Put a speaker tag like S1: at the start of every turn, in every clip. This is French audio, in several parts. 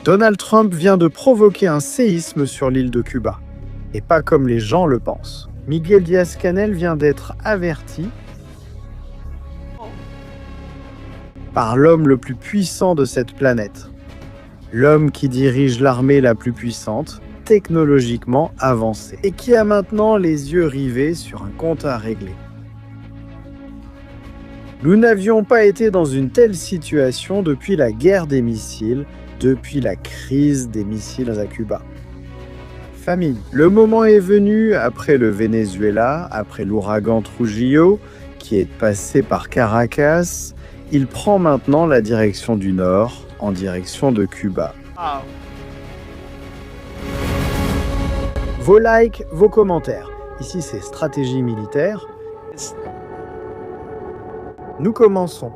S1: Donald Trump vient de provoquer un séisme sur l'île de Cuba. Et pas comme les gens le pensent. Miguel Díaz-Canel vient d'être averti par l'homme le plus puissant de cette planète. L'homme qui dirige l'armée la plus puissante, technologiquement avancée, et qui a maintenant les yeux rivés sur un compte à régler. Nous n'avions pas été dans une telle situation depuis la guerre des missiles, depuis la crise des missiles à Cuba. Famille, le moment est venu, après le Venezuela, après l'ouragan Trujillo, qui est passé par Caracas, il prend maintenant la direction du nord, en direction de Cuba. Vos likes, vos commentaires. Ici, c'est Stratégie militaire. Nous commençons.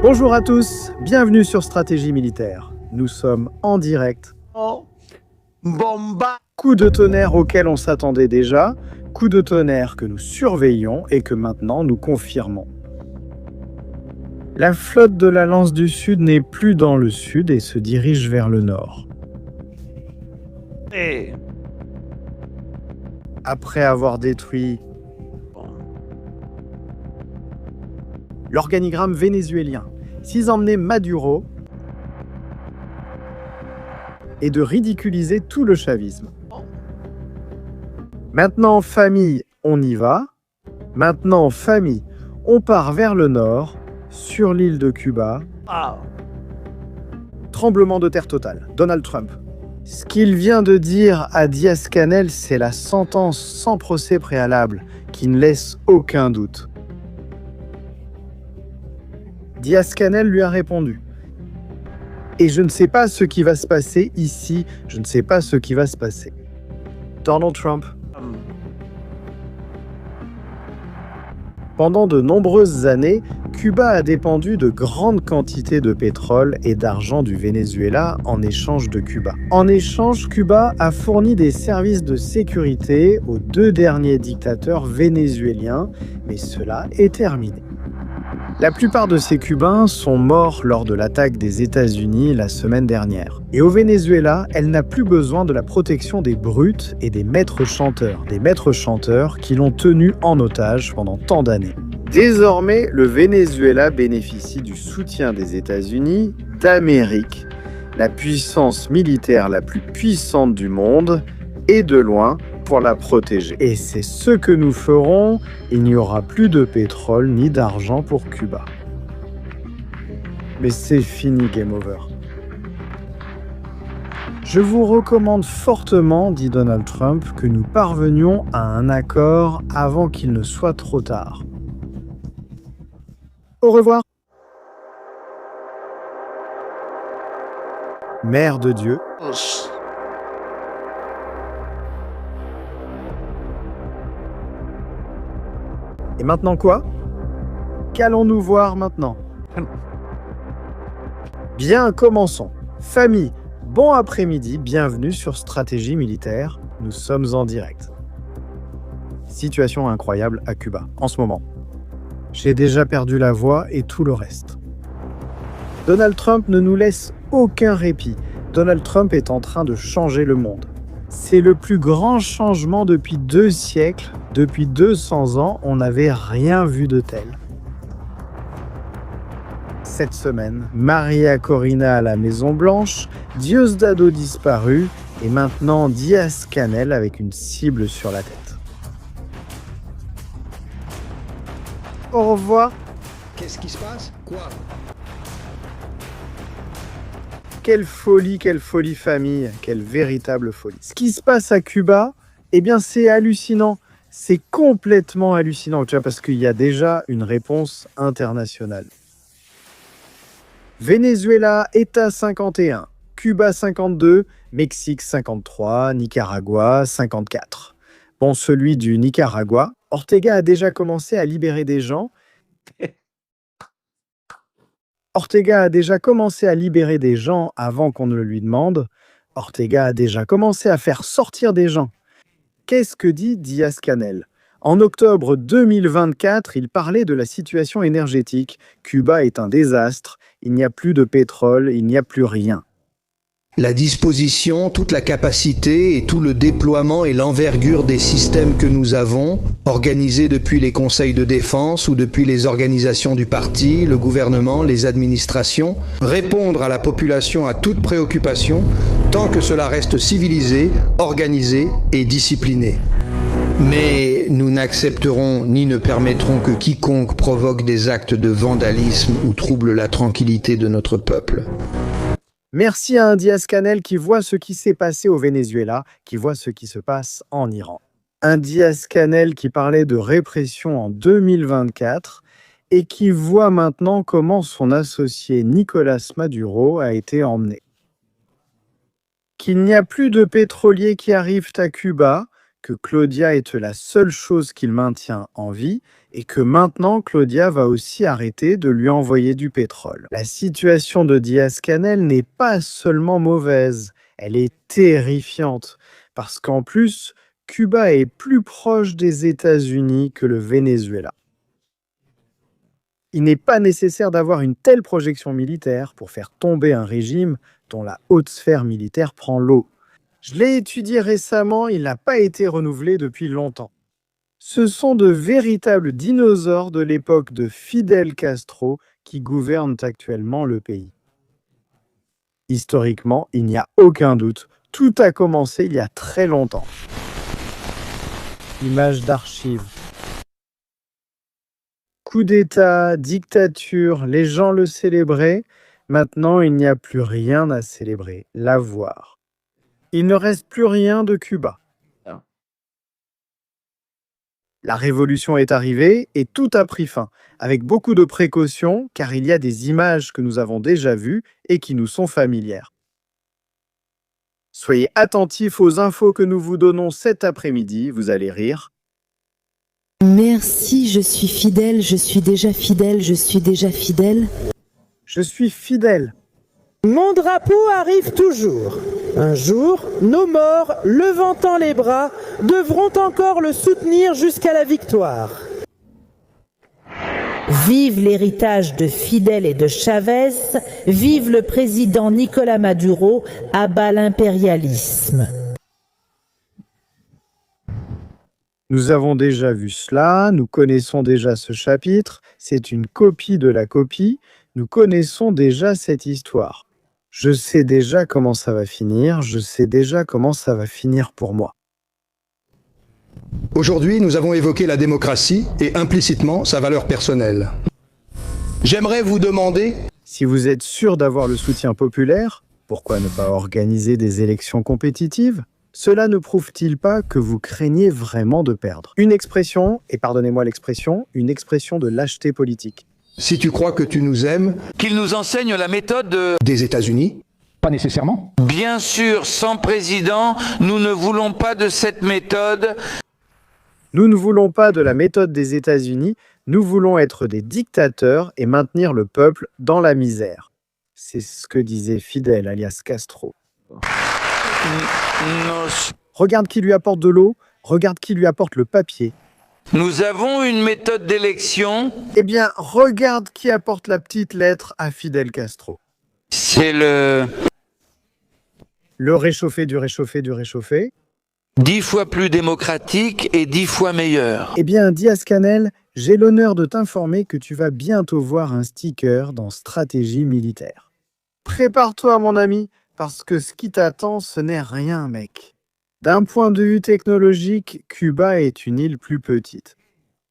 S1: Bonjour à tous, bienvenue sur Stratégie militaire. Nous sommes en direct. Coup de tonnerre auquel on s'attendait déjà, coup de tonnerre que nous surveillons et que maintenant nous confirmons. La flotte de la Lance du Sud n'est plus dans le sud et se dirige vers le nord. Après avoir détruit l'organigramme vénézuélien, s'ils emmenaient Maduro et de ridiculiser tout le chavisme. Maintenant, famille, on y va. Maintenant, famille, on part vers le nord, sur l'île de Cuba. Tremblement de terre total. Donald Trump. Ce qu'il vient de dire à Díaz-Canel, c'est la sentence sans procès préalable, qui ne laisse aucun doute. Díaz-Canel lui a répondu. Et je ne sais pas ce qui va se passer ici, je ne sais pas ce qui va se passer. Donald Trump. Pendant de nombreuses années, Cuba a dépendu de grandes quantités de pétrole et d'argent du Venezuela en échange de Cuba. En échange, Cuba a fourni des services de sécurité aux deux derniers dictateurs vénézuéliens, mais cela est terminé. La plupart de ces Cubains sont morts lors de l'attaque des États-Unis la semaine dernière. Et au Venezuela, elle n'a plus besoin de la protection des brutes et des maîtres chanteurs qui l'ont tenue en otage pendant tant d'années. Désormais, le Venezuela bénéficie du soutien des États-Unis, d'Amérique, la puissance militaire la plus puissante du monde, et de loin, pour la protéger. Et c'est ce que nous ferons, il n'y aura plus de pétrole ni d'argent pour Cuba. Mais c'est fini, game over. Je vous recommande fortement, dit Donald Trump, que nous parvenions à un accord avant qu'il ne soit trop tard. Au revoir. Mère de Dieu. Et maintenant quoi? Qu'allons-nous voir maintenant? Bien, commençons. Famille, bon après-midi, bienvenue sur Stratégie militaire. Nous sommes en direct. Situation incroyable à Cuba, en ce moment. J'ai déjà perdu la voix et tout le reste. Donald Trump ne nous laisse aucun répit. Donald Trump est en train de changer le monde. C'est le plus grand changement depuis 2 siècles. Depuis 200 ans, on n'avait rien vu de tel. Cette semaine, Maria Corina à la Maison-Blanche, Diosdado disparu et maintenant Díaz-Canel avec une cible sur la tête. Au revoir.
S2: Qu'est-ce qui se passe? Quoi?
S1: Quelle folie famille, quelle véritable folie. Ce qui se passe à Cuba, eh bien c'est hallucinant. C'est complètement hallucinant, tu vois, parce qu'il y a déjà une réponse internationale. Venezuela, État 51, Cuba 52, Mexique 53, Nicaragua 54. Bon, celui du Nicaragua, Ortega a déjà commencé à libérer des gens. Ortega a déjà commencé à libérer des gens avant qu'on ne le lui demande. Ortega a déjà commencé à faire sortir des gens. Qu'est-ce que dit Díaz-Canel? En octobre 2024, il parlait de la situation énergétique. Cuba est un désastre, il n'y a plus de pétrole, il n'y a plus rien.
S2: La disposition, toute la capacité et tout le déploiement et l'envergure des systèmes que nous avons, organisés depuis les conseils de défense ou depuis les organisations du parti, le gouvernement, les administrations, répondre à la population à toute préoccupation, tant que cela reste civilisé, organisé et discipliné. Mais nous n'accepterons ni ne permettrons que quiconque provoque des actes de vandalisme ou trouble la tranquillité de notre peuple.
S1: Merci à un Díaz-Canel qui voit ce qui s'est passé au Venezuela, qui voit ce qui se passe en Iran. Un Díaz-Canel qui parlait de répression en 2024 et qui voit maintenant comment son associé Nicolás Maduro a été emmené. Qu'il n'y a plus de pétroliers qui arrivent à Cuba, que Claudia est la seule chose qu'il maintient en vie et que maintenant Claudia va aussi arrêter de lui envoyer du pétrole. La situation de Díaz-Canel n'est pas seulement mauvaise, elle est terrifiante parce qu'en plus, Cuba est plus proche des États-Unis que le Venezuela. Il n'est pas nécessaire d'avoir une telle projection militaire pour faire tomber un régime dont la haute sphère militaire prend l'eau. Je l'ai étudié récemment, il n'a pas été renouvelé depuis longtemps. Ce sont de véritables dinosaures de l'époque de Fidel Castro qui gouvernent actuellement le pays. Historiquement, il n'y a aucun doute, tout a commencé il y a très longtemps. Image d'archives. Coup d'État, dictature, les gens le célébraient. Maintenant, il n'y a plus rien à célébrer, l'avoir. Il ne reste plus rien de Cuba. La révolution est arrivée et tout a pris fin, avec beaucoup de précautions, car il y a des images que nous avons déjà vues et qui nous sont familières. Soyez attentifs aux infos que nous vous donnons cet après-midi, vous allez rire.
S3: Merci, je suis fidèle, je suis déjà fidèle, je suis déjà fidèle.
S1: Je suis fidèle.
S4: Mon drapeau arrive toujours. Un jour, nos morts, levantant les bras, devront encore le soutenir jusqu'à la victoire.
S3: Vive l'héritage de Fidel et de Chavez, vive le président Nicolás Maduro, à bas l'impérialisme.
S1: Nous avons déjà vu cela, nous connaissons déjà ce chapitre, c'est une copie de la copie, nous connaissons déjà cette histoire. Je sais déjà comment ça va finir, je sais déjà comment ça va finir pour moi.
S2: Aujourd'hui, nous avons évoqué la démocratie et implicitement sa valeur personnelle. J'aimerais vous demander...
S1: Si vous êtes sûr d'avoir le soutien populaire, pourquoi ne pas organiser des élections compétitives? Cela ne prouve-t-il pas que vous craignez vraiment de perdre? Une expression, et pardonnez-moi l'expression, une expression de lâcheté politique.
S2: Si tu crois que tu nous aimes...
S5: Qu'il nous enseigne la méthode
S2: des États-Unis?
S6: Pas nécessairement.
S5: Bien sûr, sans président, nous ne voulons pas de cette méthode.
S1: Nous ne voulons pas de la méthode des États-Unis, nous voulons être des dictateurs et maintenir le peuple dans la misère. C'est ce que disait Fidel alias Castro. Regarde qui lui apporte de l'eau, regarde qui lui apporte le papier.
S5: Nous avons une méthode d'élection.
S1: Eh bien, regarde qui apporte la petite lettre à Fidel Castro.
S5: C'est le
S1: réchauffé du réchauffé du réchauffé.
S5: 10 fois plus démocratique et 10 fois meilleur.
S1: Eh bien, Díaz-Canel, j'ai l'honneur de t'informer que tu vas bientôt voir un sticker dans Stratégie militaire. Prépare-toi, mon ami, parce que ce qui t'attend, ce n'est rien, mec. D'un point de vue technologique, Cuba est une île plus petite.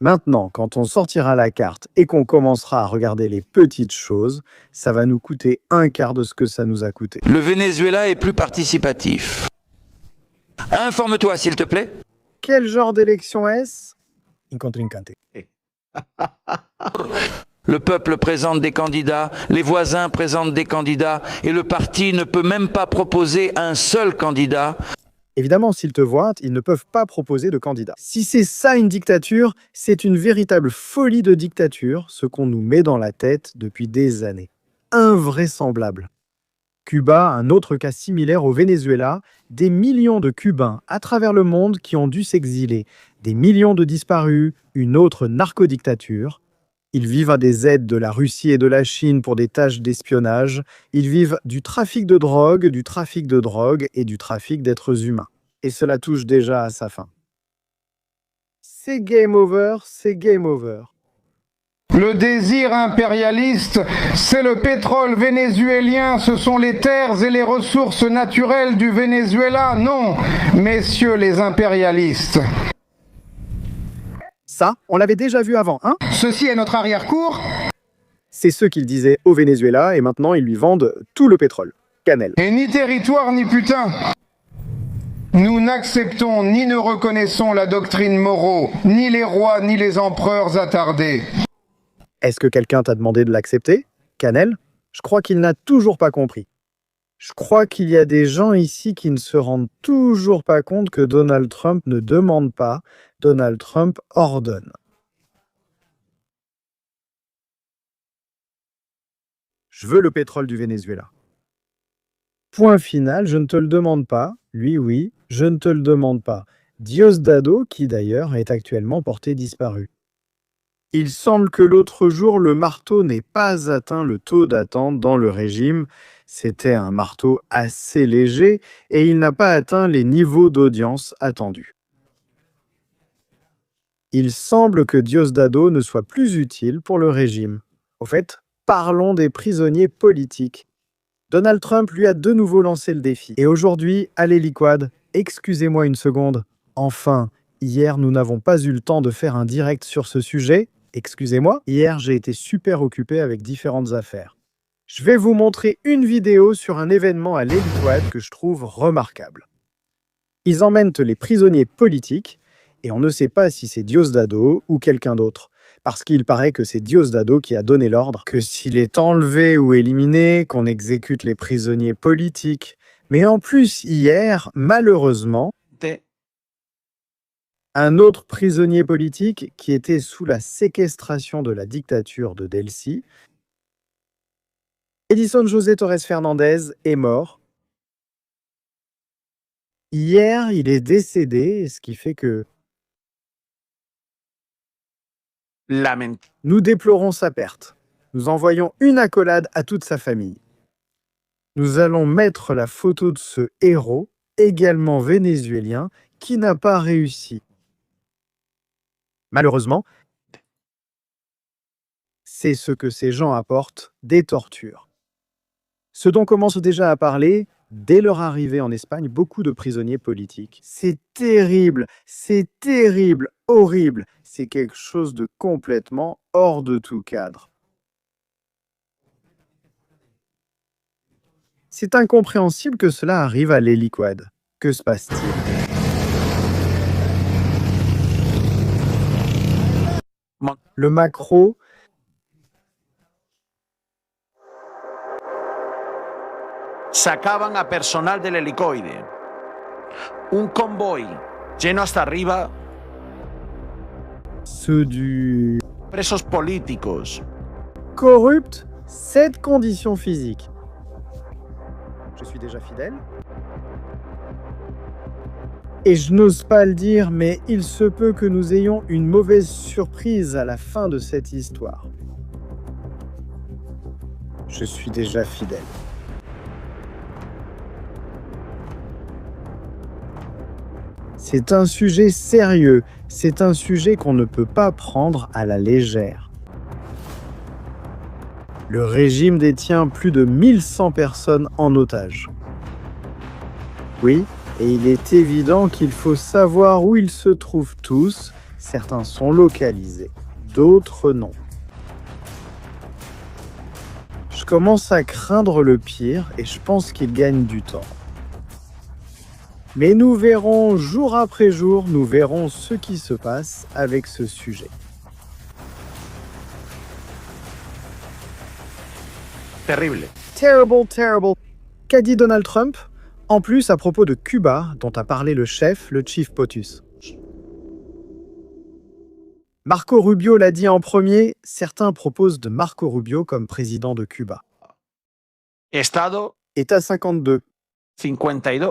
S1: Maintenant, quand on sortira la carte et qu'on commencera à regarder les petites choses, ça va nous coûter un quart de ce que ça nous a coûté.
S5: Le Venezuela est plus participatif. Informe-toi, s'il te plaît.
S1: Quel genre d'élection est-ce? Un contrincante.
S5: Le peuple présente des candidats, les voisins présentent des candidats, et le parti ne peut même pas proposer un seul candidat.
S1: Évidemment, s'ils te voient, ils ne peuvent pas proposer de candidat. Si c'est ça une dictature, c'est une véritable folie de dictature, ce qu'on nous met dans la tête depuis des années. Invraisemblable. Cuba, un autre cas similaire au Venezuela, des millions de Cubains à travers le monde qui ont dû s'exiler, des millions de disparus, une autre narcodictature. Ils vivent à des aides de la Russie et de la Chine pour des tâches d'espionnage. Ils vivent du trafic de drogue et du trafic d'êtres humains. Et cela touche déjà à sa fin. C'est game over, c'est game over.
S6: Le désir impérialiste, c'est le pétrole vénézuélien, ce sont les terres et les ressources naturelles du Venezuela. Non, messieurs les impérialistes.
S1: Ça, on l'avait déjà vu avant, hein?
S6: Ceci est notre arrière-cour.
S1: C'est ce qu'ils disaient au Venezuela et maintenant ils lui vendent tout le pétrole. Cannelle.
S6: Et ni territoire ni putain. Nous n'acceptons ni ne reconnaissons la doctrine Moreau, ni les rois ni les empereurs attardés.
S1: Est-ce que quelqu'un t'a demandé de l'accepter? Cannelle? Je crois qu'il n'a toujours pas compris. Je crois qu'il y a des gens ici qui ne se rendent toujours pas compte que Donald Trump ne demande pas, Donald Trump ordonne. Je veux le pétrole du Venezuela. Point final, je ne te le demande pas. Lui, oui, je ne te le demande pas. Diosdado, qui d'ailleurs est actuellement porté disparu. Il semble que l'autre jour, le marteau n'ait pas atteint le taux d'attente dans le régime. C'était un marteau assez léger et il n'a pas atteint les niveaux d'audience attendus. Il semble que Diosdado ne soit plus utile pour le régime. Au fait, parlons des prisonniers politiques. Donald Trump lui a de nouveau lancé le défi. Et aujourd'hui, allez Liquad, excusez-moi une seconde. Enfin, hier, nous n'avons pas eu le temps de faire un direct sur ce sujet. Excusez-moi, hier, j'ai été super occupé avec différentes affaires. Je vais vous montrer une vidéo sur un événement à l'Eliquad que je trouve remarquable. Ils emmènent les prisonniers politiques et on ne sait pas si c'est Diosdado ou quelqu'un d'autre. Parce qu'il paraît que c'est Diosdado qui a donné l'ordre que s'il est enlevé ou éliminé, qu'on exécute les prisonniers politiques. Mais en plus, hier, malheureusement, un autre prisonnier politique qui était sous la séquestration de la dictature de Delcy, Edison José Torres Fernandez, est mort. Hier, il est décédé, ce qui fait que nous déplorons sa perte. Nous envoyons une accolade à toute sa famille. Nous allons mettre la photo de ce héros, également vénézuélien, qui n'a pas réussi. Malheureusement, c'est ce que ces gens apportent, des tortures. Ce dont commence déjà à parler, dès leur arrivée en Espagne, beaucoup de prisonniers politiques. C'est terrible, horrible. C'est quelque chose de complètement hors de tout cadre. C'est incompréhensible que cela arrive à l'Eliquad. Que se passe-t-il? Le macro
S7: sacaban a personal del helicoide. Un convoy lleno hasta arriba.
S1: Ceux du
S7: Presos políticos.
S1: corrupte, cette condition physique. Je suis déjà fidèle. Et je n'ose pas le dire, mais il se peut que nous ayons une mauvaise surprise à la fin de cette histoire. Je suis déjà fidèle. C'est un sujet sérieux, c'est un sujet qu'on ne peut pas prendre à la légère. Le régime détient plus de 1100 personnes en otage. Oui, et il est évident qu'il faut savoir où ils se trouvent tous. Certains sont localisés, d'autres non. Je commence à craindre le pire et je pense qu'ils gagnent du temps. Mais nous verrons jour après jour, nous verrons ce qui se passe avec ce sujet.
S7: Terrible.
S1: Terrible, terrible. Qu'a dit Donald Trump? En plus, à propos de Cuba, dont a parlé le chef, le Chief POTUS. Marco Rubio l'a dit en premier, certains proposent de Marco Rubio comme président de Cuba.
S7: Estado
S1: État 52.
S7: 52.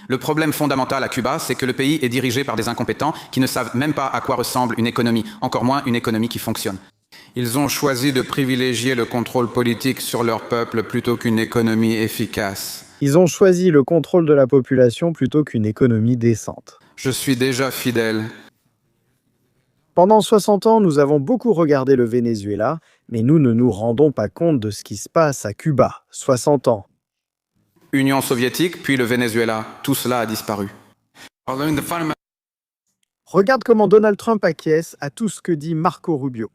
S8: Le problème fondamental à Cuba, c'est que le pays est dirigé par des incompétents qui ne savent même pas à quoi ressemble une économie, encore moins une économie qui fonctionne. Ils ont choisi de privilégier le contrôle politique sur leur peuple plutôt qu'une économie efficace.
S1: Ils ont choisi le contrôle de la population plutôt qu'une économie décente.
S8: Je suis déjà fidèle.
S1: Pendant 60 ans, nous avons beaucoup regardé le Venezuela, mais nous ne nous rendons pas compte de ce qui se passe à Cuba. 60 ans.
S8: Union soviétique, puis le Venezuela, tout cela a disparu.
S1: Regarde comment Donald Trump acquiesce à tout ce que dit Marco Rubio.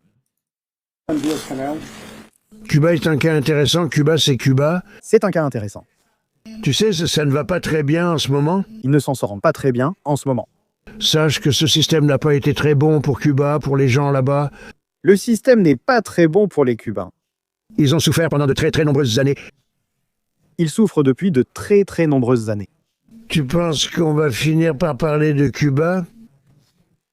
S9: Cuba est un cas intéressant. Cuba, c'est Cuba.
S1: C'est un cas intéressant.
S9: Tu sais, ça ne va pas très bien en ce moment.
S1: Ils ne s'en sortent pas très bien en ce moment.
S9: Sache que ce système n'a pas été très bon pour Cuba, pour les gens là-bas.
S1: Le système n'est pas très bon pour les Cubains.
S9: Ils ont souffert pendant de très très nombreuses années.
S1: Ils souffrent depuis de très très nombreuses années.
S9: Tu penses qu'on va finir par parler de Cuba?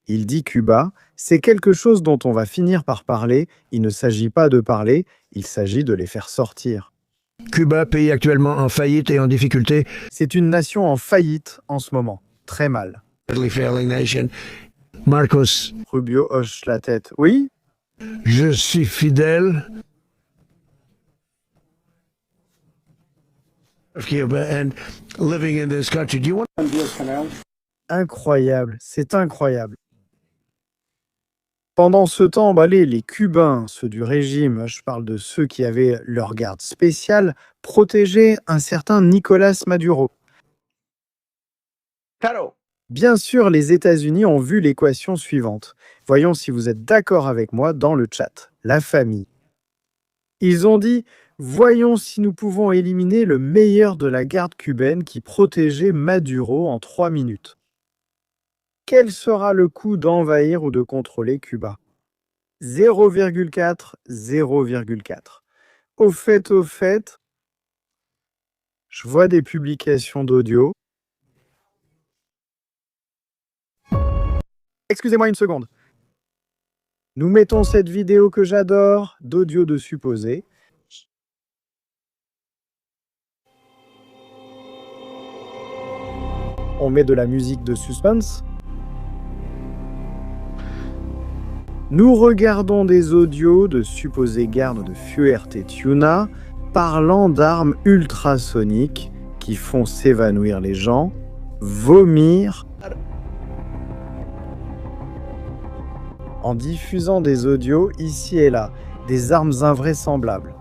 S1: Il dit Cuba, c'est quelque chose dont on va finir par parler. Il ne s'agit pas de parler, il s'agit de les faire sortir.
S9: Cuba, pays actuellement en faillite et en difficulté.
S1: C'est une nation en faillite en ce moment. Très mal.
S9: Marcos,
S1: Rubio hoche la tête. Oui?
S9: je suis fidèle. Cuba and living in this country. Do you want...
S1: Incroyable, c'est incroyable. Pendant ce temps, les Cubains, ceux du régime, je parle de ceux qui avaient leur garde spéciale, protégeaient un certain Nicolás Maduro.
S7: Claro.
S1: Bien sûr, les États-Unis ont vu l'équation suivante. Voyons si vous êtes d'accord avec moi dans le chat. La famille. Ils ont dit « Voyons si nous pouvons éliminer le meilleur de la garde cubaine qui protégeait Maduro en 3 minutes. » Quel sera le coût d'envahir ou de contrôler Cuba? 0,4, 0,4. Au fait, je vois des publications d'audio. Excusez-moi une seconde. Nous mettons cette vidéo que j'adore d'audio de supposé. On met de la musique de suspense. Nous regardons des audios de supposés gardes de Fuerte Tiuna parlant d'armes ultrasoniques qui font s'évanouir les gens, vomir, en diffusant des audios ici et là, des armes invraisemblables.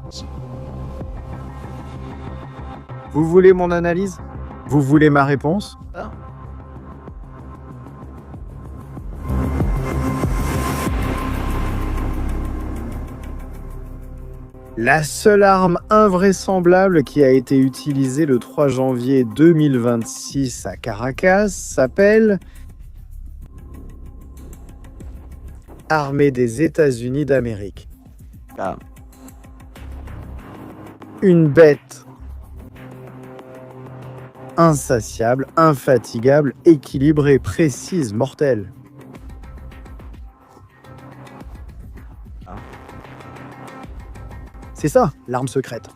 S1: Vous voulez mon analyse? Vous voulez ma réponse? La seule arme invraisemblable qui a été utilisée le 3 janvier 2026 à Caracas s'appelle Armée des États-Unis d'Amérique.
S7: Ah.
S1: Une bête insatiable, infatigable, équilibrée, précise, mortelle. C'est ça, l'arme secrète.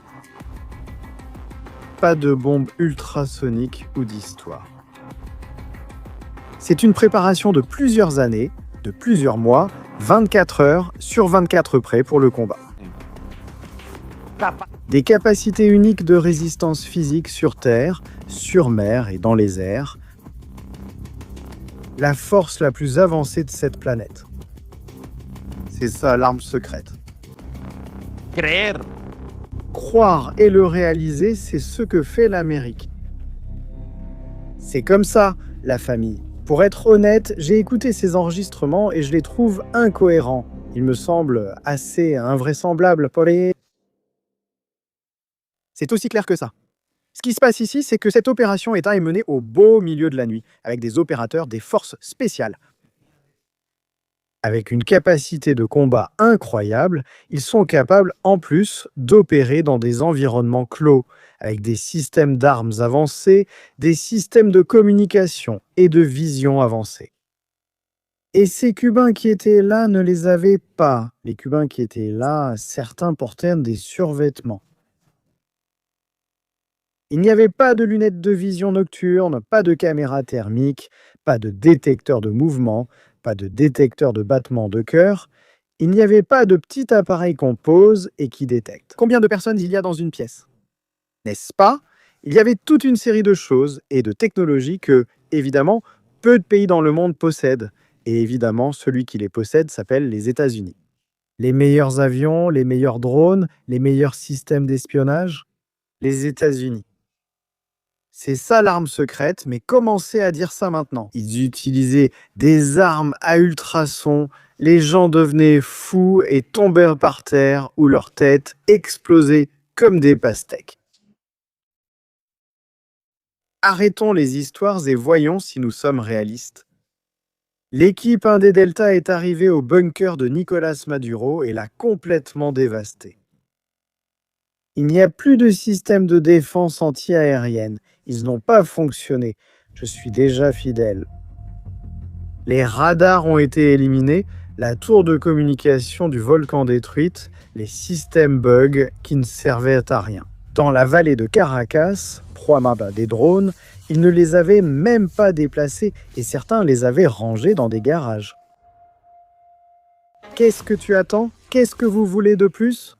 S1: Pas de bombe ultrasonique ou d'histoire. C'est une préparation de plusieurs années, de plusieurs mois, 24 heures sur 24 près pour le combat. Des capacités uniques de résistance physique sur terre, sur mer et dans les airs. la force la plus avancée de cette planète. C'est ça l'arme secrète.
S7: Creer.
S1: Croire et le réaliser, c'est ce que fait l'Amérique. C'est comme ça, la famille. Pour être honnête, j'ai écouté ces enregistrements et je les trouve incohérents. Ils me semblent assez invraisemblables pour les... C'est aussi clair que ça. Ce qui se passe ici, c'est que cette opération État est menée au beau milieu de la nuit, avec des opérateurs des forces spéciales. Avec une capacité de combat incroyable, ils sont capables en plus d'opérer dans des environnements clos, avec des systèmes d'armes avancés, des systèmes de communication et de vision avancés. Et ces Cubains qui étaient là ne les avaient pas. Les Cubains qui étaient là, certains portaient des survêtements. Il n'y avait pas de lunettes de vision nocturne, pas de caméra thermique, pas de détecteur de mouvement, pas de détecteur de battement de cœur. Il n'y avait pas de petit appareil qu'on pose et qui détecte. Combien de personnes il y a dans une pièce? N'est-ce pas? Il y avait toute une série de choses et de technologies que, évidemment, peu de pays dans le monde possèdent. Et évidemment, celui qui les possède s'appelle les États-Unis. Les meilleurs avions, les meilleurs drones, les meilleurs systèmes d'espionnage, les États-Unis. C'est ça l'arme secrète, mais commencez à dire ça maintenant. Ils utilisaient des armes à ultrasons, les gens devenaient fous et tombaient par terre ou leur tête explosait comme des pastèques. Arrêtons les histoires et voyons si nous sommes réalistes. L'équipe Indé Delta est arrivée au bunker de Nicolás Maduro et l'a complètement dévasté. Il n'y a plus de système de défense anti-aérienne. Ils n'ont pas fonctionné. Je suis déjà fidèle. Les radars ont été éliminés, la tour de communication du volcan détruite, les systèmes bugs qui ne servaient à rien. Dans la vallée de Caracas, proie des drones, ils ne les avaient même pas déplacés et certains les avaient rangés dans des garages. Qu'est-ce que tu attends? Qu'est-ce que vous voulez de plus?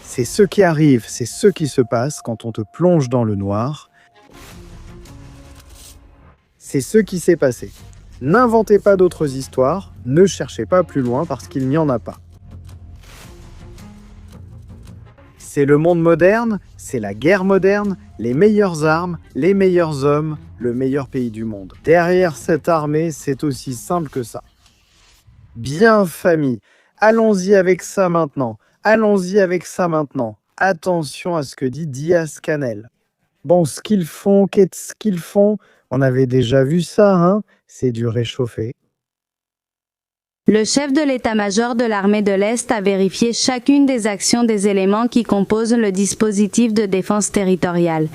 S1: C'est ce qui arrive, c'est ce qui se passe quand on te plonge dans le noir. C'est ce qui s'est passé. N'inventez pas d'autres histoires, ne cherchez pas plus loin parce qu'il n'y en a pas. C'est le monde moderne, c'est la guerre moderne, les meilleures armes, les meilleurs hommes, le meilleur pays du monde. Derrière cette armée, c'est aussi simple que ça. Bien famille, allons-y avec ça maintenant. Allons-y avec ça maintenant. Attention à ce que dit Díaz-Canel. Bon, ce qu'ils font, qu'est-ce qu'ils font? On avait déjà vu ça, hein? C'est du réchauffé.
S10: Le chef de l'état-major de l'armée de l'Est a vérifié chacune des actions des éléments qui composent le dispositif de défense territoriale.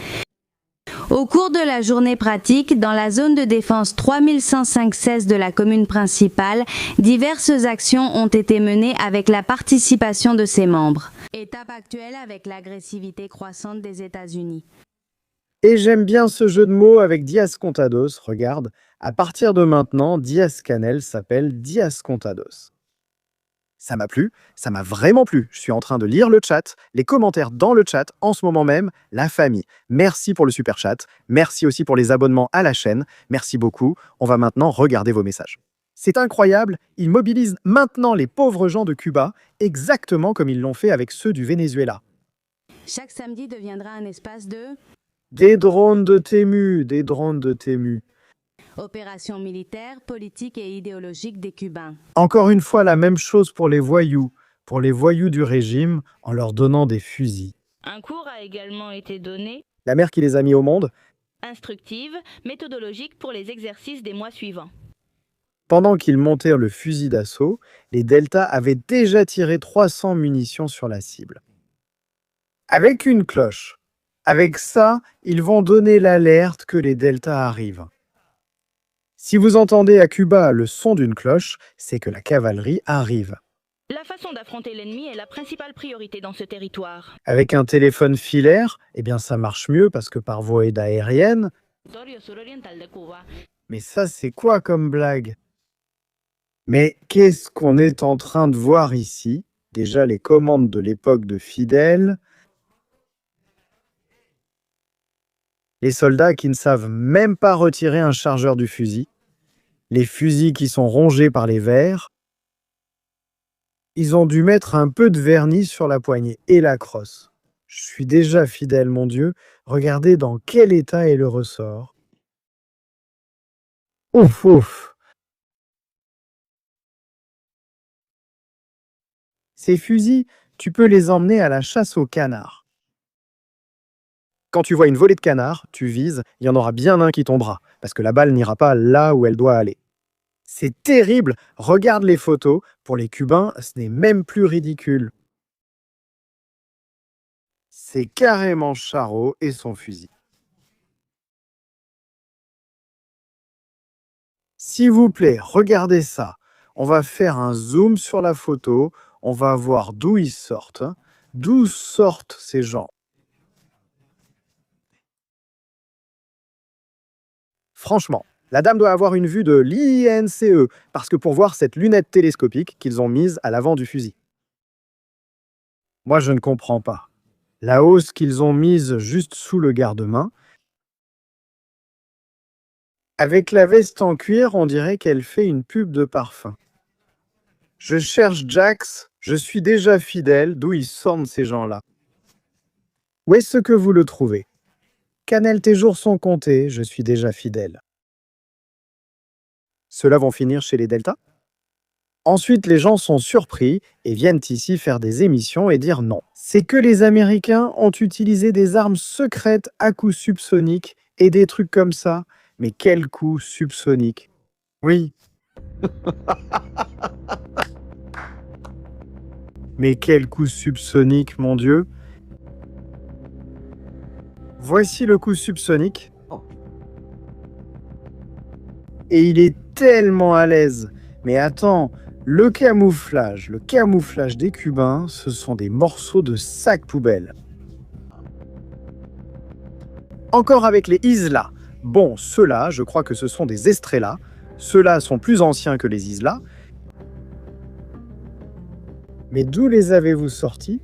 S10: Au cours de la journée pratique, dans la zone de défense 3105-16 de la commune principale, diverses actions ont été menées avec la participation de ses membres. Étape actuelle avec l'agressivité croissante des États-Unis.
S1: Et j'aime bien ce jeu de mots avec Díaz-Contados. Regarde, à partir de maintenant, Díaz-Canel s'appelle Díaz-Contados. Ça m'a plu, ça m'a vraiment plu. Je suis en train de lire le chat, les commentaires dans le chat en ce moment même, la famille. Merci pour le super chat, merci aussi pour les abonnements à la chaîne, merci beaucoup. On va maintenant regarder vos messages. C'est incroyable, ils mobilisent maintenant les pauvres gens de Cuba, exactement comme ils l'ont fait avec ceux du Venezuela.
S10: Chaque samedi deviendra un espace de...
S1: Des drones de Tému, des drones de Tému.
S10: Opération militaire, politique et idéologique des Cubains.
S1: Encore une fois, la même chose pour les voyous du régime, en leur donnant des fusils.
S11: Un cours a également été donné.
S1: La mère qui les a mis au monde.
S11: Instructive, méthodologique pour les exercices des mois suivants.
S1: Pendant qu'ils montèrent le fusil d'assaut, les Deltas avaient déjà tiré 300 munitions sur la cible. Avec une cloche. Avec ça, ils vont donner l'alerte que les Deltas arrivent. Si vous entendez à Cuba le son d'une cloche, c'est que la cavalerie arrive.
S11: La façon d'affronter l'ennemi est la principale priorité dans ce territoire.
S1: Avec un téléphone filaire, eh bien ça marche mieux parce que par voie aérienne... Mais ça, c'est quoi comme blague? Mais qu'est-ce qu'on est en train de voir ici? Déjà les commandes de l'époque de Fidel... Les soldats qui ne savent même pas retirer un chargeur du fusil, les fusils qui sont rongés par les vers. Ils ont dû mettre un peu de vernis sur la poignée et la crosse. Je suis déjà fidèle, mon Dieu. Regardez dans quel état est le ressort. Ouf, ouf. Ces fusils, tu peux les emmener à la chasse aux canards. Quand tu vois une volée de canards, tu vises, il y en aura bien un qui tombera, parce que la balle n'ira pas là où elle doit aller. C'est terrible, regarde les photos, pour les Cubains, ce n'est même plus ridicule. C'est carrément Charo et son fusil. S'il vous plaît, regardez ça. On va faire un zoom sur la photo, on va voir d'où ils sortent. D'où sortent ces gens? Franchement, la dame doit avoir une vue de l'INCE, parce que pour voir cette lunette télescopique qu'ils ont mise à l'avant du fusil. Moi, je ne comprends pas. La hausse qu'ils ont mise juste sous le garde-main. Avec la veste en cuir, on dirait qu'elle fait une pub de parfum. Je cherche Jax, je suis déjà fidèle, d'où ils sortent ces gens-là. Où est-ce que vous le trouvez? Canel, tes jours sont comptés, je suis déjà fidèle. Ceux-là vont finir chez les Delta? Ensuite, les gens sont surpris et viennent ici faire des émissions et dire non. C'est que les Américains ont utilisé des armes secrètes à coups subsoniques et des trucs comme ça. Mais quel coup subsonique? Oui. Mais quel coup subsonique, mon Dieu? Voici le coup subsonique. Et il est tellement à l'aise. Mais attends, le camouflage des Cubains, ce sont des morceaux de sac poubelle. Encore avec les Islas. Bon, ceux-là, je crois que ce sont des Estrella. Ceux-là sont plus anciens que les Islas. Mais d'où les avez-vous sortis?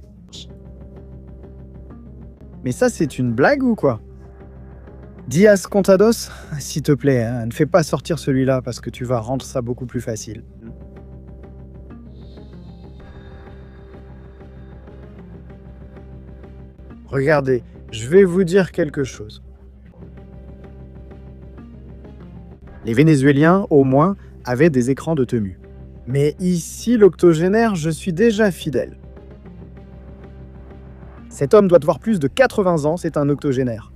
S1: Mais ça, c'est une blague ou quoi? Diaz Contados, s'il te plaît, hein, ne fais pas sortir celui-là parce que tu vas rendre ça beaucoup plus facile. Regardez, je vais vous dire quelque chose. Les Vénézuéliens, au moins, avaient des écrans de tenue. Mais ici, l'octogénaire, je suis déjà fidèle. Cet homme doit avoir plus de 80 ans, c'est un octogénaire.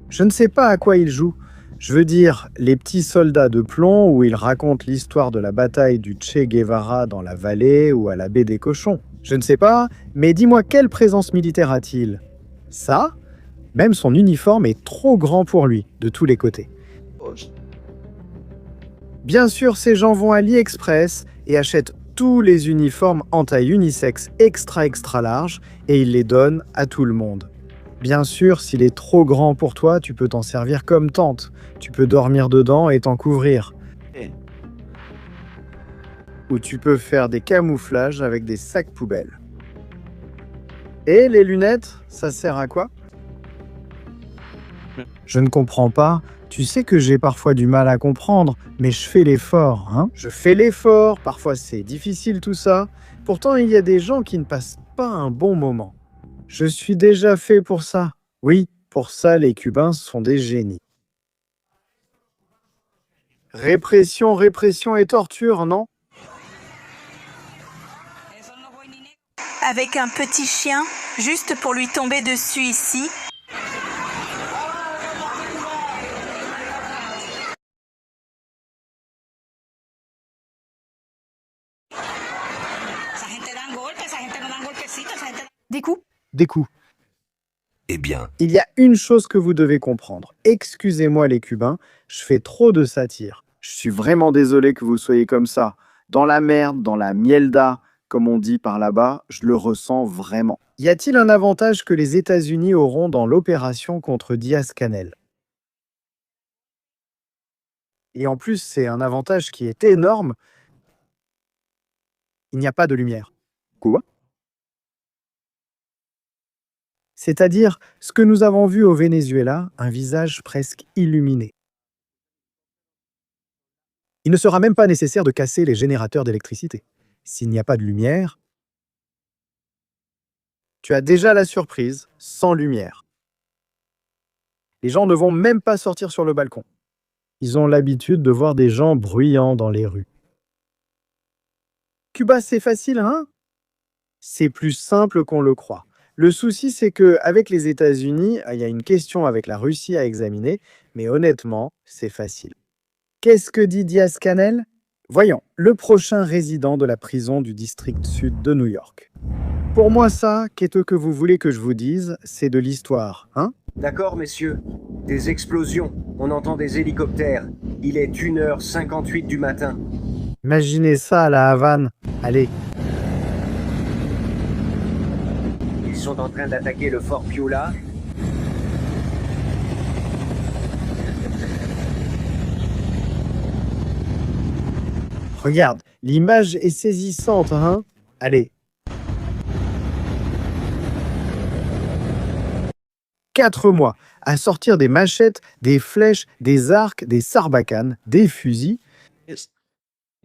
S1: Je ne sais pas à quoi il joue. Je veux dire, les petits soldats de plomb où il raconte l'histoire de la bataille du Che Guevara dans la vallée ou à la baie des Cochons. Je ne sais pas, mais dis-moi quelle présence militaire a-t-il? Ça, même son uniforme est trop grand pour lui, de tous les côtés. Bien sûr, ces gens vont à AliExpress et achètent tous les uniformes en taille unisexe extra large et ils les donnent à tout le monde. Bien sûr, s'il est trop grand pour toi, tu peux t'en servir comme tente. Tu peux dormir dedans et t'en couvrir. Ou tu peux faire des camouflages avec des sacs poubelles. Et les lunettes, ça sert à quoi? Je ne comprends pas. Tu sais que j'ai parfois du mal à comprendre, mais je fais l'effort, hein? Je fais l'effort, parfois c'est difficile tout ça. Pourtant, il y a des gens qui ne passent pas un bon moment. Je suis déjà fait pour ça. Oui, pour ça, les Cubains sont des génies. Répression, répression et torture, non?
S12: Avec un petit chien, juste pour lui tomber dessus ici.
S13: Des coups?
S1: Des coups.
S14: Eh bien.
S1: Il y a une chose que vous devez comprendre. Excusez-moi les Cubains, je fais trop de satire. Je suis vraiment désolé que vous soyez comme ça. Dans la merde, dans la mielda, comme on dit par là-bas, je le ressens vraiment. Y a-t-il un avantage que les États-Unis auront dans l'opération contre Diaz-Canel? Et en plus, c'est un avantage qui est énorme. Il n'y a pas de lumière. Quoi? C'est-à-dire ce que nous avons vu au Venezuela, un visage presque illuminé. Il ne sera même pas nécessaire de casser les générateurs d'électricité. S'il n'y a pas de lumière, tu as déjà la surprise, sans lumière. Les gens ne vont même pas sortir sur le balcon. Ils ont l'habitude de voir des gens bruyants dans les rues. Cuba, c'est facile, hein? C'est plus simple qu'on le croit. Le souci, c'est qu'avec les États-Unis, il y a une question avec la Russie à examiner, mais honnêtement, c'est facile. Qu'est-ce que dit Diaz-Canel? Voyons, le prochain résident de la prison du district sud de New York. Pour moi, ça, qu'est-ce que vous voulez que je vous dise, c'est de l'histoire, hein?
S13: D'accord, messieurs. Des explosions. On entend des hélicoptères. Il est 1h58 du matin.
S1: Imaginez ça à la Havane. Allez.
S13: Ils sont en train d'attaquer le fort Piola.
S1: Regarde, l'image est saisissante, hein? Allez. 4 mois à sortir des machettes, des flèches, des arcs, des sarbacanes, des fusils.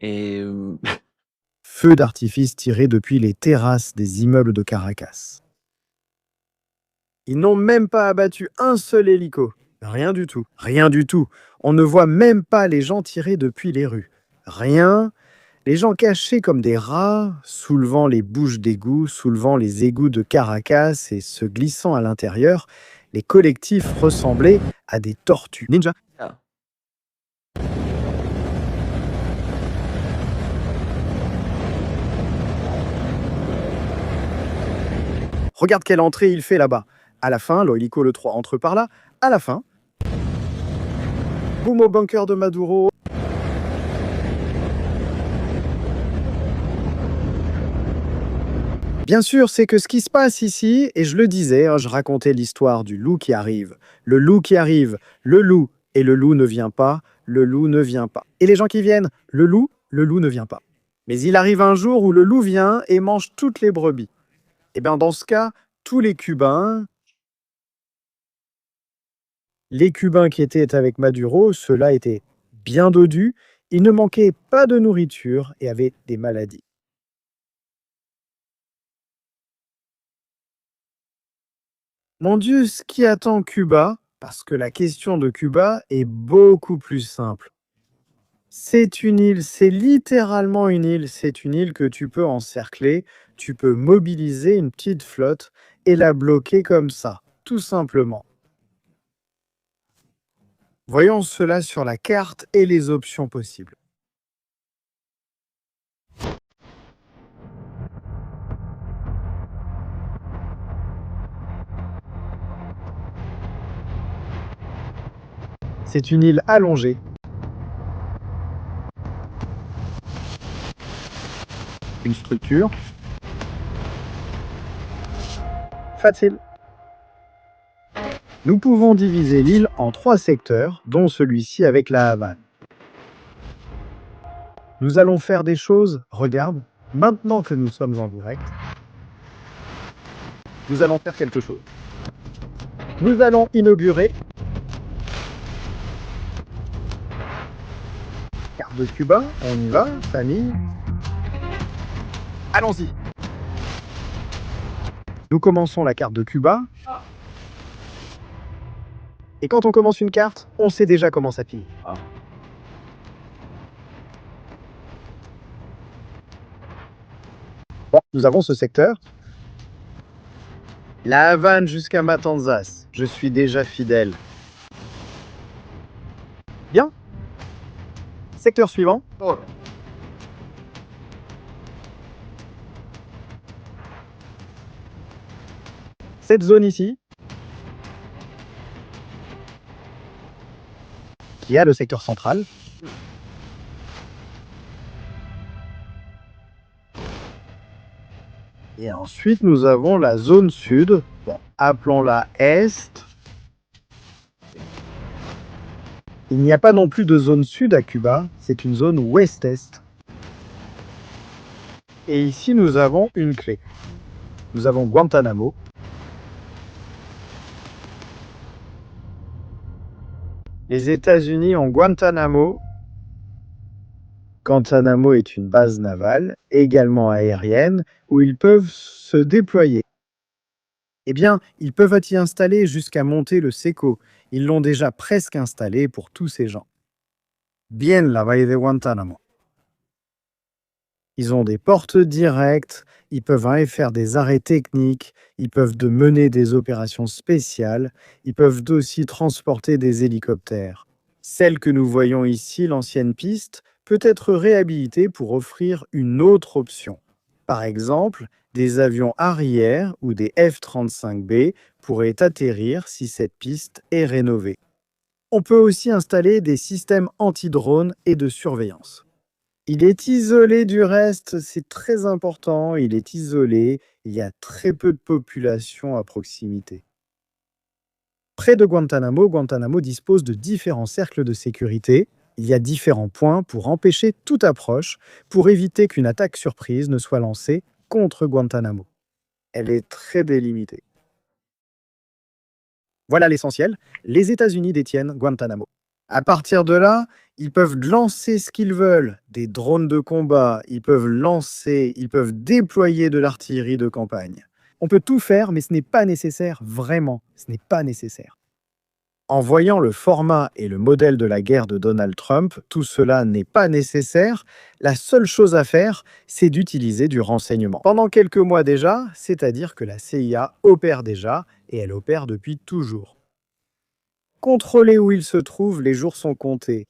S1: Feux d'artifice tirés depuis les terrasses des immeubles de Caracas. Ils n'ont même pas abattu un seul hélico. Rien du tout. Rien du tout. On ne voit même pas les gens tirer depuis les rues. Rien. Les gens cachés comme des rats, soulevant les bouches d'égouts, soulevant les égouts de Caracas et se glissant à l'intérieur, les collectifs ressemblaient à des tortues. Ninja. Regarde quelle entrée il fait là-bas. À la fin, l'hélico le 3 entre par là. À la fin, boum au bunker de Maduro. Bien sûr, c'est que ce qui se passe ici, et je le disais, je racontais l'histoire du loup qui arrive. Le loup qui arrive, le loup, et le loup ne vient pas, le loup ne vient pas. Et les gens qui viennent, le loup ne vient pas. Mais il arrive un jour où le loup vient et mange toutes les brebis. Et bien dans ce cas, tous les Cubains qui étaient avec Maduro, ceux-là étaient bien dodus, ils ne manquaient pas de nourriture et avaient des maladies. Mon Dieu, ce qui attend Cuba, parce que la question de Cuba est beaucoup plus simple. C'est une île, c'est littéralement une île, c'est une île que tu peux encercler, tu peux mobiliser une petite flotte et la bloquer comme ça, tout simplement. Voyons cela sur la carte et les options possibles. C'est une île allongée. Une structure. Facile. Nous pouvons diviser l'île en 3 secteurs, dont celui-ci avec la Havane. Nous allons faire des choses, regarde, maintenant que nous sommes en direct, nous allons faire quelque chose. Nous allons inaugurer carte de Cuba, on y va, famille. Allons-y. Nous commençons la carte de Cuba. Et quand on commence une carte, on sait déjà comment ça finit. Bon, nous avons ce secteur. La Havane jusqu'à Matanzas. Je suis déjà fidèle. Bien. Secteur suivant. Cette zone ici, qui a le secteur central. Et ensuite, nous avons la zone sud. Bon, appelons-la Est. Il n'y a pas non plus de zone sud à Cuba, c'est une zone ouest-est. Et ici, nous avons une clé. Nous avons Guantanamo. Les États-Unis ont Guantanamo. Guantanamo est une base navale, également aérienne, où ils peuvent se déployer. Eh bien, ils peuvent y installer jusqu'à monter le SECO. Ils l'ont déjà presque installé pour tous ces gens. Bien la Valle de Guantanamo. Ils ont des portes directes, ils peuvent faire des arrêts techniques, ils peuvent mener des opérations spéciales, ils peuvent aussi transporter des hélicoptères. Celle que nous voyons ici, l'ancienne piste, peut être réhabilitée pour offrir une autre option. Par exemple, des avions arrière ou des F-35B pourraient atterrir si cette piste est rénovée. On peut aussi installer des systèmes anti-drones et de surveillance. Il est isolé du reste, c'est très important, il est isolé, il y a très peu de population à proximité. Près de Guantanamo, Guantanamo dispose de différents cercles de sécurité. Il y a différents points pour empêcher toute approche, pour éviter qu'une attaque surprise ne soit lancée contre Guantanamo. Elle est très délimitée. Voilà l'essentiel, les États-Unis détiennent Guantanamo. À partir de là, ils peuvent lancer ce qu'ils veulent, des drones de combat, ils peuvent déployer de l'artillerie de campagne. On peut tout faire, mais ce n'est pas nécessaire, vraiment, ce n'est pas nécessaire. En voyant le format et le modèle de la guerre de Donald Trump, tout cela n'est pas nécessaire. La seule chose à faire, c'est d'utiliser du renseignement. Pendant quelques mois déjà, c'est-à-dire que la CIA opère déjà, et elle opère depuis toujours. Contrôler où il se trouve, les jours sont comptés.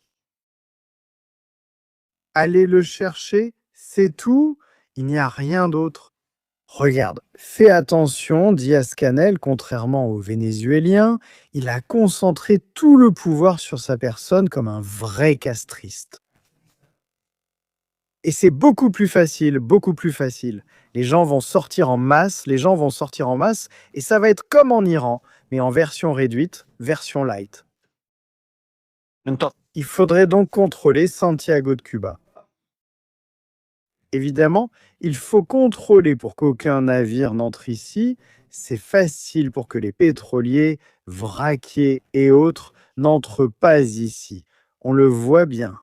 S1: Aller le chercher, c'est tout, il n'y a rien d'autre. Regarde, fais attention, Diaz-Canel, contrairement aux Vénézuéliens, il a concentré tout le pouvoir sur sa personne comme un vrai castriste. Et c'est beaucoup plus facile, beaucoup plus facile. Les gens vont sortir en masse, et ça va être comme en Iran, mais en version réduite, version light. Il faudrait donc contrôler Santiago de Cuba. Évidemment, il faut contrôler pour qu'aucun navire n'entre ici. C'est facile pour que les pétroliers, vraquiers et autres n'entrent pas ici. On le voit bien.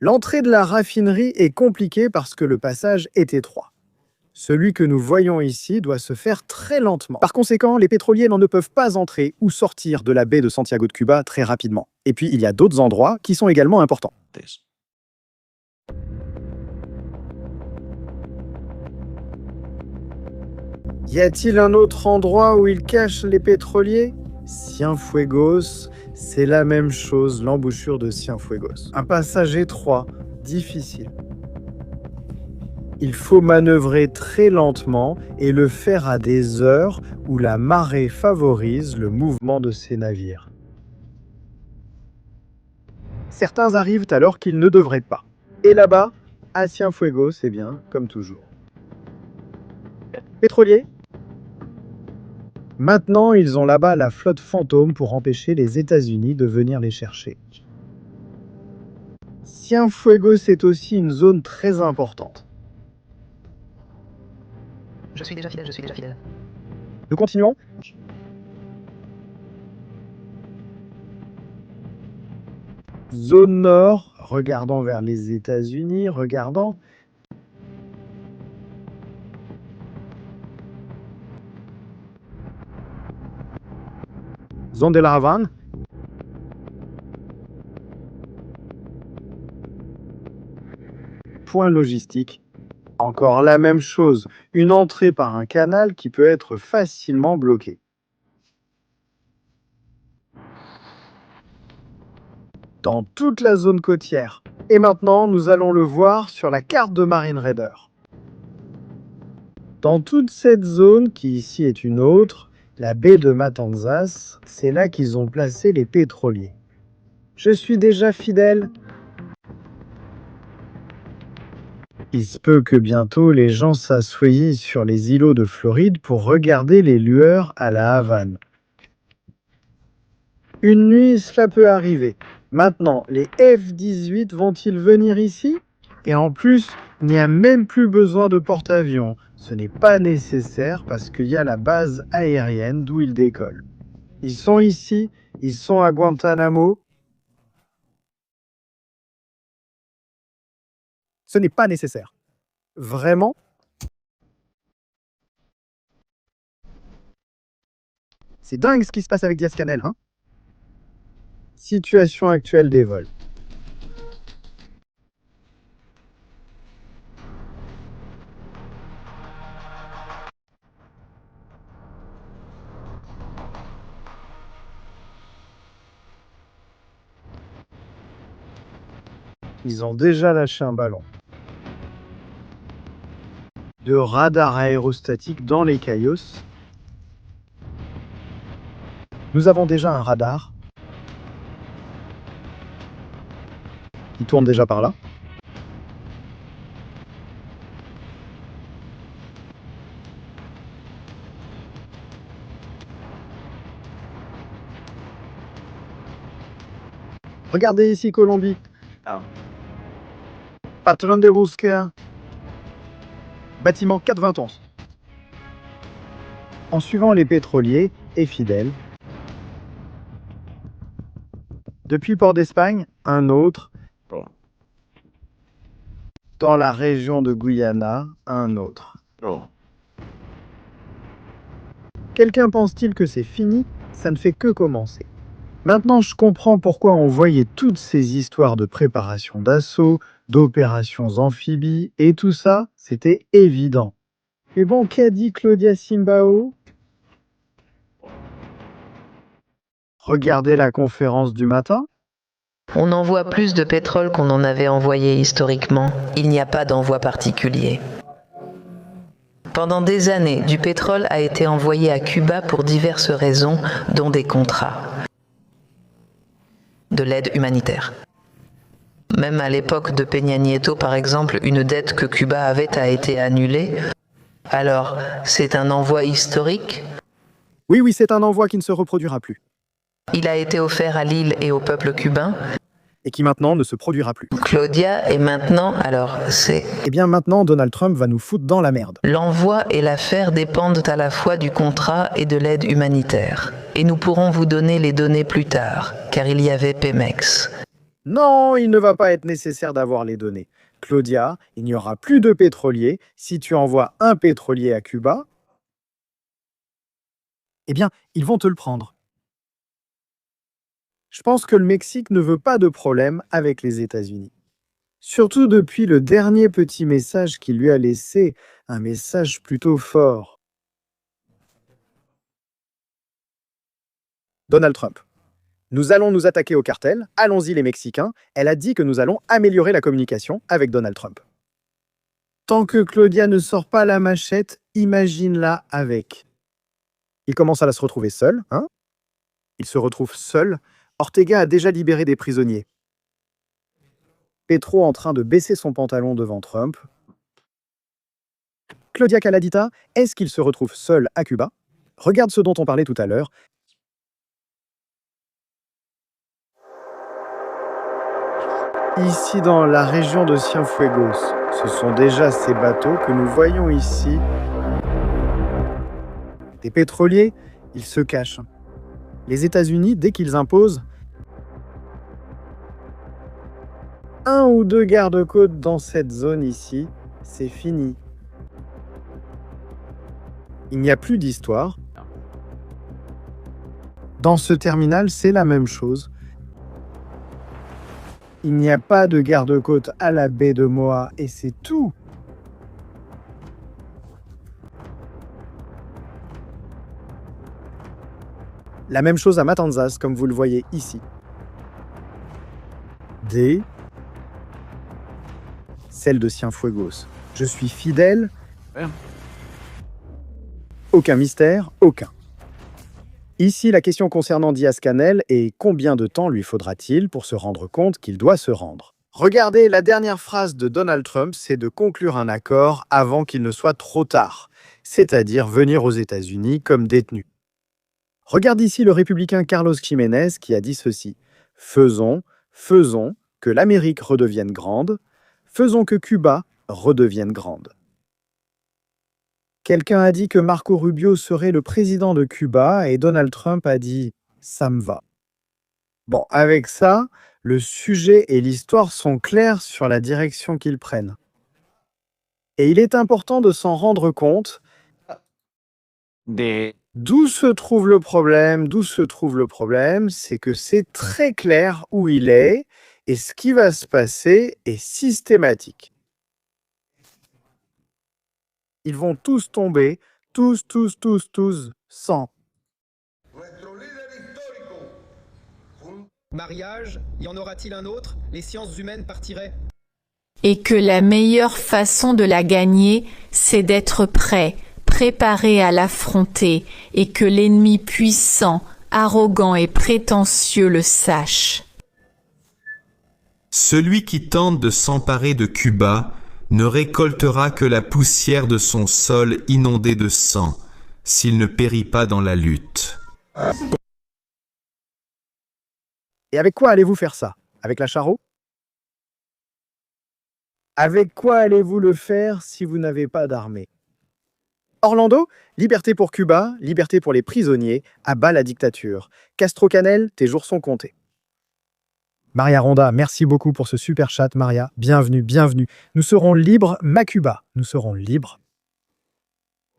S1: L'entrée de la raffinerie est compliquée parce que le passage est étroit. Celui que nous voyons ici doit se faire très lentement. Par conséquent, les pétroliers ne peuvent pas entrer ou sortir de la baie de Santiago de Cuba très rapidement. Et puis, il y a d'autres endroits qui sont également importants. Y a-t-il un autre endroit où ils cachent les pétroliers? Cienfuegos, c'est la même chose, l'embouchure de Cienfuegos. Un passage étroit, difficile. Il faut manœuvrer très lentement et le faire à des heures où la marée favorise le mouvement de ces navires. Certains arrivent alors qu'ils ne devraient pas. Et là-bas, à Cienfuegos, c'est bien, comme toujours. Pétroliers? Maintenant, ils ont là-bas la flotte fantôme pour empêcher les États-Unis de venir les chercher. Cienfuegos est aussi une zone très importante.
S15: Je suis déjà fidèle.
S1: Nous continuons. Zone nord, regardant vers les États-Unis, Zone de la Havane. Point logistique. Encore la même chose, une entrée par un canal qui peut être facilement bloqué. Dans toute la zone côtière. Et maintenant, nous allons le voir sur la carte de Marine Raider. Dans toute cette zone, qui ici est une autre, la baie de Matanzas, c'est là qu'ils ont placé les pétroliers. Je suis déjà fidèle. Il se peut que bientôt les gens s'assoient sur les îlots de Floride pour regarder les lueurs à la Havane. Une nuit, cela peut arriver. Maintenant, les F-18 vont-ils venir ici? Et en plus, il n'y a même plus besoin de porte-avions. Ce n'est pas nécessaire parce qu'il y a la base aérienne d'où ils décollent. Ils sont ici, ils sont à Guantanamo. Ce n'est pas nécessaire. Vraiment? C'est dingue ce qui se passe avec Diaz-Canel, hein? Situation actuelle des vols. Ils ont déjà lâché un ballon. De radar aérostatique dans les Cayos. Nous avons déjà un radar qui tourne déjà par là. Regardez ici Colombie. Patron de búsqueda. Bâtiment 421. En suivant les pétroliers et fidèles. Depuis Port d'Espagne, un autre. Dans la région de Guyana, un autre. Quelqu'un pense-t-il que c'est fini? Ça ne fait que commencer. Maintenant, je comprends pourquoi on voyait toutes ces histoires de préparation d'assaut, d'opérations amphibies, et tout ça, c'était évident. Mais bon, qu'a dit Claudia Simbao? Regardez la conférence du matin.
S15: On envoie plus de pétrole qu'on en avait envoyé historiquement. Il n'y a pas d'envoi particulier. Pendant des années, du pétrole a été envoyé à Cuba pour diverses raisons, dont des contrats. De l'aide humanitaire. Même à l'époque de Peña Nieto, par exemple, une dette que Cuba avait a été annulée. Alors, c'est un envoi historique?
S1: Oui, c'est un envoi qui ne se reproduira plus.
S15: Il a été offert à l'île et au peuple cubain.
S1: Et qui maintenant ne se produira plus.
S15: Claudia, et maintenant, alors, c'est...
S1: Eh bien maintenant, Donald Trump va nous foutre dans la merde.
S15: L'envoi et l'affaire dépendent à la fois du contrat et de l'aide humanitaire. Et nous pourrons vous donner les données plus tard, car il y avait Pemex.
S1: Non, il ne va pas être nécessaire d'avoir les données. Claudia, il n'y aura plus de pétroliers. Si tu envoies un pétrolier à Cuba, eh bien, ils vont te le prendre. Je pense que le Mexique ne veut pas de problème avec les États-Unis. Surtout depuis le dernier petit message qu'il lui a laissé, un message plutôt fort. Donald Trump. Nous allons nous attaquer au cartel, allons-y les Mexicains. Elle a dit que nous allons améliorer la communication avec Donald Trump. Tant que Claudia ne sort pas la machette, imagine-la avec. Il commence à se retrouver seul, hein? Il se retrouve seul. Ortega a déjà libéré des prisonniers. Petro en train de baisser son pantalon devant Trump. Claudia Caladita, est-ce qu'il se retrouve seul à Cuba? Regarde ce dont on parlait tout à l'heure. Ici, dans la région de Cienfuegos, ce sont déjà ces bateaux que nous voyons ici. Des pétroliers, ils se cachent. Les États-Unis, dès qu'ils imposent un ou deux gardes-côtes dans cette zone ici, c'est fini. Il n'y a plus d'histoire. Dans ce terminal, c'est la même chose. Il n'y a pas de garde-côte à la baie de Moa et c'est tout. La même chose à Matanzas, comme vous le voyez ici. Celle de Cienfuegos. Je suis fidèle. Aucun mystère, aucun. Ici, la question concernant Diaz-Canel est combien de temps lui faudra-t-il pour se rendre compte qu'il doit se rendre? Regardez, la dernière phrase de Donald Trump, c'est de conclure un accord avant qu'il ne soit trop tard, c'est-à-dire venir aux États-Unis comme détenu. Regarde ici le républicain Carlos Jiménez qui a dit ceci. Faisons que l'Amérique redevienne grande, faisons que Cuba redevienne grande. Quelqu'un a dit que Marco Rubio serait le président de Cuba et Donald Trump a dit « ça me va ». Bon, avec ça, le sujet et l'histoire sont clairs sur la direction qu'ils prennent. Et il est important de s'en rendre compte. D'où se trouve le problème? C'est que c'est très clair où il est et ce qui va se passer est systématique. Ils vont tous tomber, tous, sans.
S16: Mariage, y en aura-t-il un autre? Les sciences humaines partiraient.
S17: Et que la meilleure façon de la gagner, c'est d'être prêt, préparé à l'affronter, et que l'ennemi puissant, arrogant et prétentieux le sache.
S18: Celui qui tente de s'emparer de Cuba ne récoltera que la poussière de son sol inondé de sang, s'il ne périt pas dans la lutte.
S1: Et avec quoi allez-vous faire ça? Avec la Charo? Avec quoi allez-vous le faire si vous n'avez pas d'armée? Orlando, liberté pour Cuba, liberté pour les prisonniers, à bas la dictature. Castro-Canel, tes jours sont comptés. Maria Ronda, merci beaucoup pour ce super chat, Maria. Bienvenue, bienvenue. Nous serons libres, Macuba. Nous serons libres.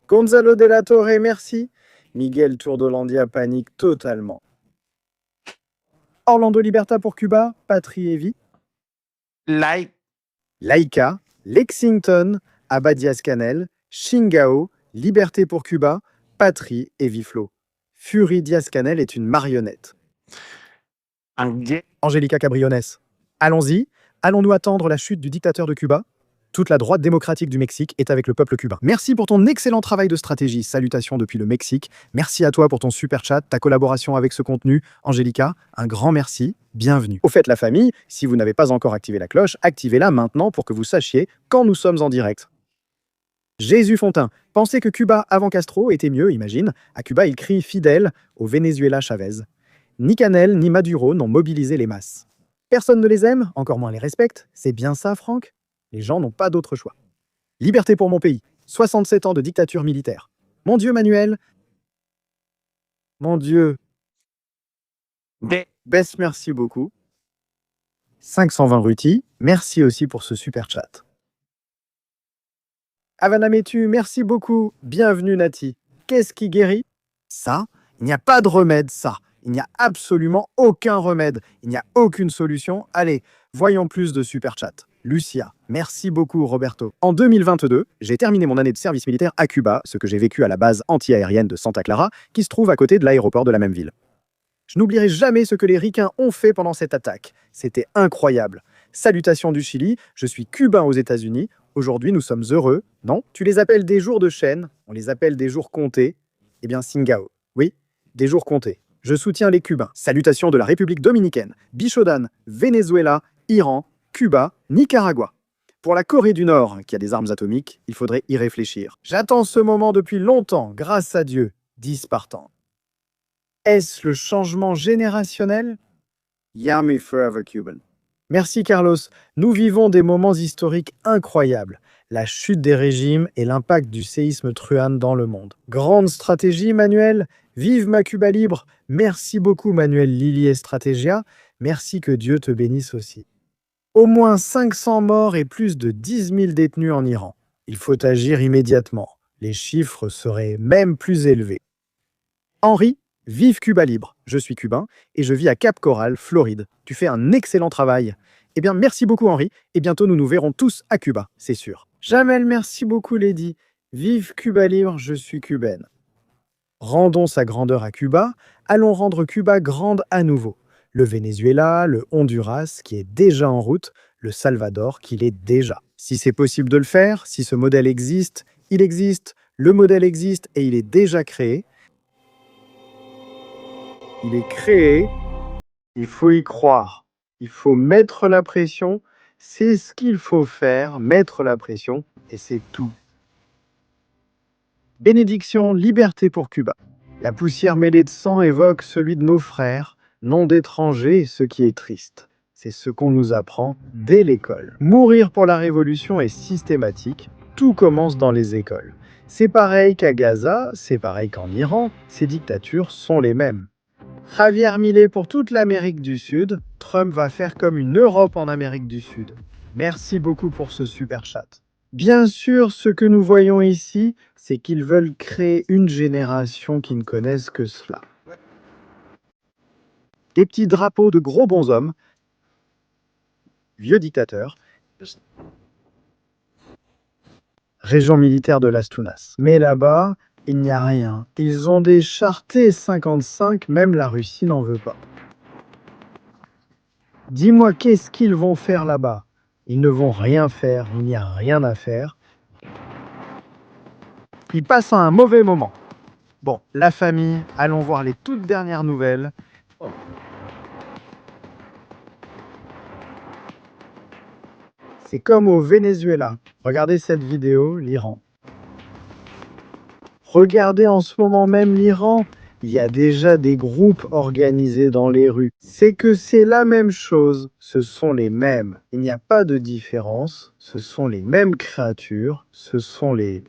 S1: Gonzalo de la Torre, merci. Miguel Tourdolandia panique totalement. Orlando Liberta pour Cuba, Patrie et Vie. Laïka, Lexington, Abba Diaz-Canel, Chingao, Liberté pour Cuba, Patrie et Viflo. Fury Diaz-Canel est une marionnette. Angélica Cabriones. Allons-y. Allons-nous attendre la chute du dictateur de Cuba? Toute la droite démocratique du Mexique est avec le peuple cubain. Merci pour ton excellent travail de stratégie. Salutations depuis le Mexique. Merci à toi pour ton super chat, ta collaboration avec ce contenu. Angélica, un grand merci. Bienvenue. Au fait, la famille, si vous n'avez pas encore activé la cloche, activez-la maintenant pour que vous sachiez quand nous sommes en direct. Jésus Fontaine. Pensez que Cuba avant Castro était mieux, imagine. À Cuba, il crie fidèle au Venezuela Chavez. Ni Canel ni Maduro n'ont mobilisé les masses. Personne ne les aime, encore moins les respecte. C'est bien ça, Franck? Les gens n'ont pas d'autre choix. Liberté pour mon pays. 67 ans de dictature militaire. Mon Dieu, Manuel. Mon Dieu. Bess, merci beaucoup. 520 Ruti, merci aussi pour ce super chat. Havana Metu, merci beaucoup. Bienvenue, Nati. Qu'est-ce qui guérit? Ça, il n'y a pas de remède, ça. Il n'y a absolument aucun remède. Il n'y a aucune solution. Allez, voyons plus de super chat. Lucia, merci beaucoup Roberto. En 2022, j'ai terminé mon année de service militaire à Cuba, ce que j'ai vécu à la base anti-aérienne de Santa Clara, qui se trouve à côté de l'aéroport de la même ville. Je n'oublierai jamais ce que les ricains ont fait pendant cette attaque. C'était incroyable. Salutations du Chili, je suis cubain aux États-Unis. Aujourd'hui, nous sommes heureux. Non, tu les appelles des jours de chaîne, on les appelle des jours comptés. Eh bien, Singao. Oui, des jours comptés. Je soutiens les Cubains. Salutations de la République dominicaine, Bichodan, Venezuela, Iran, Cuba, Nicaragua. Pour la Corée du Nord, qui a des armes atomiques, il faudrait y réfléchir. J'attends ce moment depuis longtemps, grâce à Dieu, dit Spartan. Est-ce le changement générationnel? Yummy Forever Cuban. Merci Carlos. Nous vivons des moments historiques incroyables. La chute des régimes et l'impact du séisme Truan dans le monde. Grande stratégie, Manuel. Vive ma Cuba libre. Merci beaucoup, Manuel Lillier Stratégia. Merci, que Dieu te bénisse aussi. Au moins 500 morts et plus de 10 000 détenus en Iran. Il faut agir immédiatement. Les chiffres seraient même plus élevés. Henri, vive Cuba libre. Je suis cubain et je vis à Cap Coral, Floride. Tu fais un excellent travail. Eh bien, merci beaucoup Henri, et bientôt nous nous verrons tous à Cuba, c'est sûr. Jamel, merci beaucoup Lady. Vive Cuba libre, je suis cubaine. Rendons sa grandeur à Cuba, allons rendre Cuba grande à nouveau. Le Venezuela, le Honduras, qui est déjà en route, le Salvador, qui l'est déjà. Si c'est possible de le faire, si ce modèle existe, il existe, le modèle existe et il est déjà créé. Il est créé, il faut y croire. Il faut mettre la pression, c'est ce qu'il faut faire, mettre la pression, et c'est tout. Bénédiction, liberté pour Cuba. La poussière mêlée de sang évoque celui de nos frères, nom d'étrangers, ce qui est triste. C'est ce qu'on nous apprend dès l'école. Mourir pour la révolution est systématique, tout commence dans les écoles. C'est pareil qu'à Gaza, c'est pareil qu'en Iran, ces dictatures sont les mêmes. Javier Milei pour toute l'Amérique du Sud, Trump va faire comme une Europe en Amérique du Sud. Merci beaucoup pour ce super chat. Bien sûr, ce que nous voyons ici, c'est qu'ils veulent créer une génération qui ne connaisse que cela. Des petits drapeaux de gros bonshommes, vieux dictateurs, région militaire de Las Tunas. Mais là-bas, il n'y a rien. Ils ont des chars T-55, même la Russie n'en veut pas. Dis-moi, qu'est-ce qu'ils vont faire là-bas? Ils ne vont rien faire, il n'y a rien à faire. Ils passent à un mauvais moment. Bon, la famille, allons voir les toutes dernières nouvelles. C'est comme au Venezuela. Regardez cette vidéo, l'Iran. Regardez en ce moment même l'Iran. Il y a déjà des groupes organisés dans les rues. C'est que c'est la même chose. Ce sont les mêmes. Il n'y a pas de différence. Ce sont les mêmes créatures. Ce sont les...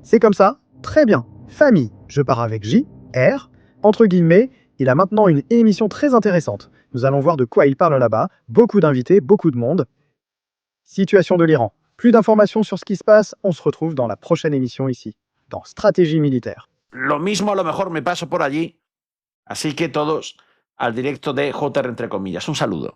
S1: C'est comme ça? Très bien. Famille. Je pars avec J, R, entre guillemets. Il a maintenant une émission très intéressante. Nous allons voir de quoi il parle là-bas. Beaucoup d'invités, beaucoup de monde. Situation de l'Iran. Plus d'informations sur ce qui se passe, on se retrouve dans la prochaine émission ici, dans Stratégie militaire.
S7: Lo mismo a lo mejor me paso por allí. Así que todos al directo de JR entre comillas. Un saludo.